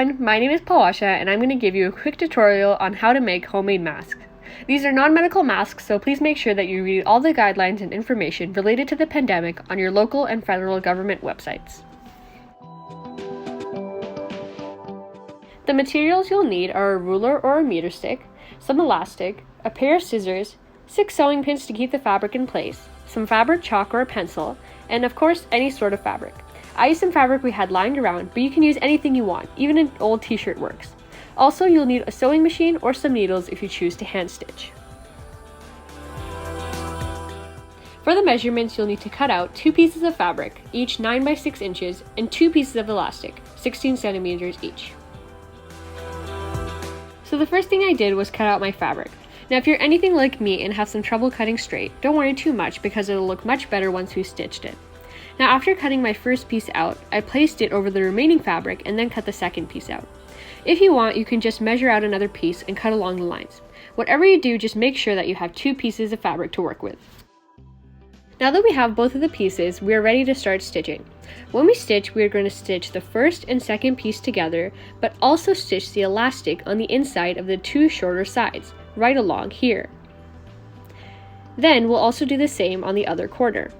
everyone, my name is Palwashah and I'm going to give you a quick tutorial on how to make homemade masks. These are non-medical masks, so please make sure that you read all the guidelines and information related to the pandemic on your local and federal government websites. The materials you'll need are a ruler or a meter stick, some elastic, a pair of scissors, 6 sewing pins to keep the fabric in place, some fabric chalk or a pencil, and of course any sort of fabric. I used some fabric we had lying around, but you can use anything you want, even an old t-shirt works. Also, you'll need a sewing machine or some needles if you choose to hand stitch. For the measurements, you'll need to cut out 2 pieces of fabric, each 9 by 6 inches, and 2 pieces of elastic, 16 centimeters each. So the first thing I did was cut out my fabric. Now if you're anything like me and have some trouble cutting straight, don't worry too much because it'll look much better once we've stitched it. Now after cutting my first piece out, I placed it over the remaining fabric and then cut the second piece out. If you want, you can just measure out another piece and cut along the lines. Whatever you do, just make sure that you have 2 pieces of fabric to work with. Now that we have both of the pieces, we are ready to start stitching. When we stitch, we are going to stitch the first and second piece together, but also stitch the elastic on the inside of the 2 shorter sides, right along here. Then we'll also do the same on the other corner.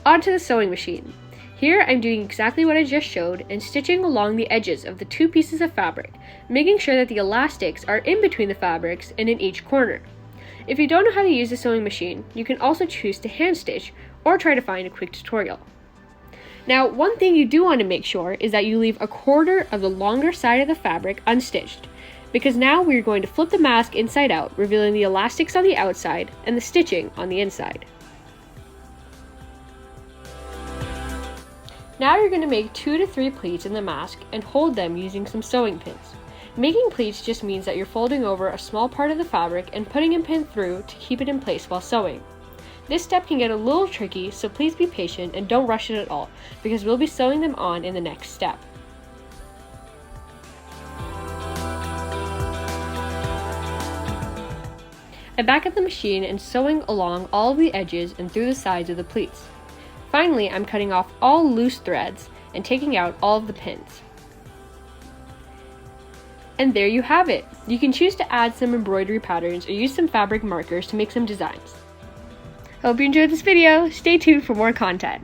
Onto the sewing machine. Here I'm doing exactly what I just showed and stitching along the edges of the 2 pieces of fabric, making sure that the elastics are in between the fabrics and in each corner. If you don't know how to use the sewing machine, you can also choose to hand stitch or try to find a quick tutorial. Now, one thing you do want to make sure is that you leave a quarter of the longer side of the fabric unstitched, because now we're going to flip the mask inside out, revealing the elastics on the outside and the stitching on the inside. Now you're going to make 2 to 3 pleats in the mask and hold them using some sewing pins. Making pleats just means that you're folding over a small part of the fabric and putting a pin through to keep it in place while sewing. This step can get a little tricky, so please be patient and don't rush it at all, because we'll be sewing them on in the next step. I'm back at the machine and sewing along all of the edges and through the sides of the pleats. Finally, I'm cutting off all loose threads and taking out all of the pins. And there you have it! You can choose to add some embroidery patterns or use some fabric markers to make some designs. Hope you enjoyed this video. Stay tuned for more content.